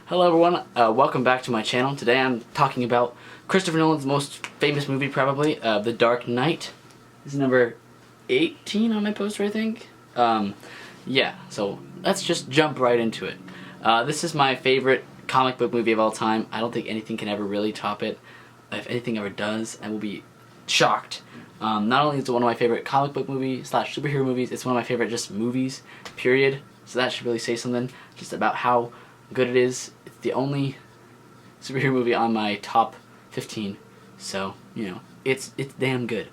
Hello everyone, welcome back to my channel. Today I'm talking about Christopher Nolan's most famous movie probably, The Dark Knight. This is number 18 on my poster, I think. Yeah, so let's just jump right into it. This is my favorite comic book movie of all time. I don't think anything can ever really top it. If anything ever does, I will be shocked. Not only is it one of my favorite comic book movies / superhero movies, it's one of my favorite just movies, period. So that should really say something just about how good it is. It's the only superhero movie on my top 15, so you know it's damn good.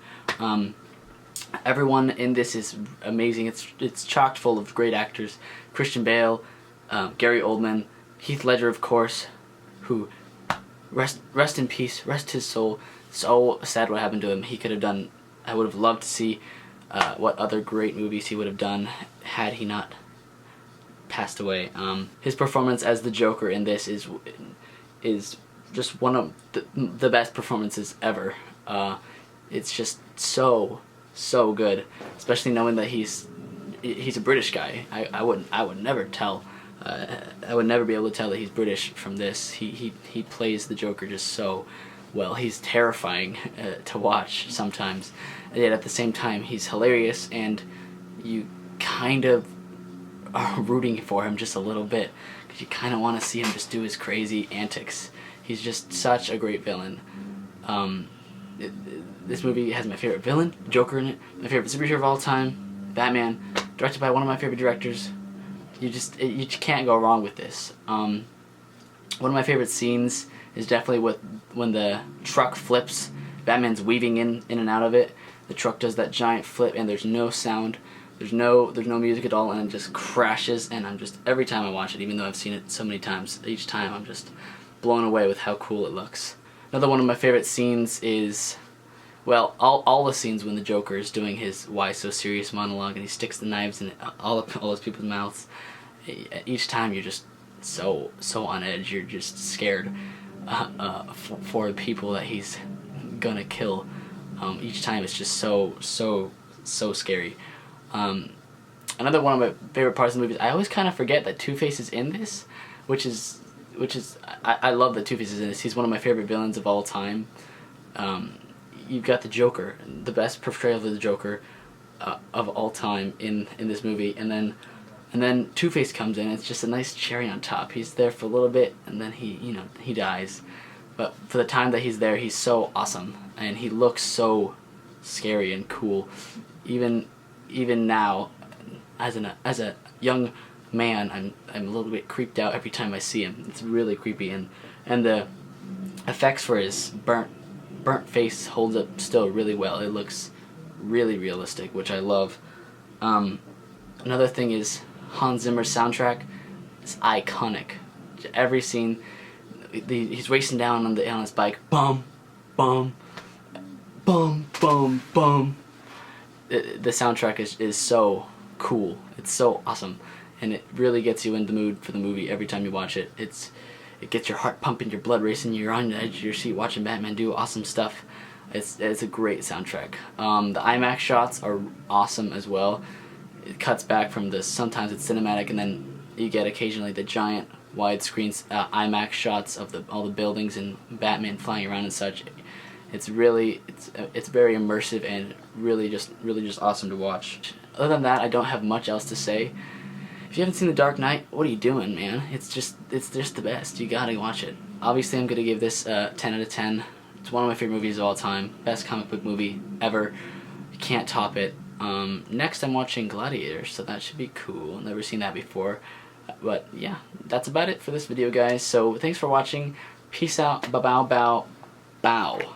Everyone in this is amazing. It's chock full of great actors: Christian Bale, Gary Oldman, Heath Ledger, of course, who rest in peace, rest his soul. So sad what happened to him. He could have done. I would have loved to see what other great movies he would have done had he not passed away. His performance as the Joker in this is just one of the best performances ever. It's just so good, especially knowing that he's a British guy. I would never tell. I would never be able to tell that he's British from this. He plays the Joker just so well. He's terrifying to watch sometimes, and yet at the same time he's hilarious, and you kind of are rooting for him just a little bit because you kind of want to see him just do his crazy antics. He's just such a great villain. This movie has my favorite villain, Joker, in it. My favorite superhero of all time, Batman, directed by one of my favorite directors. You can't go wrong with this. One of my favorite scenes is definitely when the truck flips. Batman's weaving in and out of it. The truck does that giant flip and there's no sound. There's no music at all, and it just crashes, and I'm just, every time I watch it, even though I've seen it so many times, each time I'm just blown away with how cool it looks. Another one of my favorite scenes is, well, all the scenes when the Joker is doing his "Why So Serious" monologue and he sticks the knives in all those people's mouths. Each time you're just so on edge. You're just scared for the people that he's gonna kill. Each time it's just so scary. Another one of my favorite parts of the movie, I always kind of forget that Two-Face is in this, which is I love that Two-Face is in this. He's one of my favorite villains of all time. You've got the Joker, the best portrayal of the Joker of all time in this movie, and then Two-Face comes in. It's just a nice cherry on top. He's there for a little bit, and then he dies. But for the time that he's there, he's so awesome, and he looks so scary and cool. Even now, as a young man, I'm a little bit creeped out every time I see him. It's really creepy, and the effects for his burnt face holds up still really well. It looks really realistic, which I love. Another thing is Hans Zimmer's soundtrack. It's iconic. Every scene, he's racing down on his bike. Bum, bum, bum, bum, bum. The soundtrack is so cool. It's so awesome, and it really gets you in the mood for the movie every time you watch it. It gets your heart pumping, your blood racing. You're on the edge of your seat watching Batman do awesome stuff. It's a great soundtrack. The IMAX shots are awesome as well. It cuts back from sometimes it's cinematic, and then you get occasionally the giant widescreen IMAX shots of all the buildings and Batman flying around and such. It's very immersive and really just awesome to watch. Other than that, I don't have much else to say. If you haven't seen The Dark Knight, what are you doing, man? It's just the best. You gotta watch it. Obviously, I'm gonna give this 10 out of 10. It's one of my favorite movies of all time. Best comic book movie ever. You can't top it. Next, I'm watching Gladiator, so that should be cool. Never seen that before. But yeah, that's about it for this video, guys. So thanks for watching. Peace out. Bow bow bow.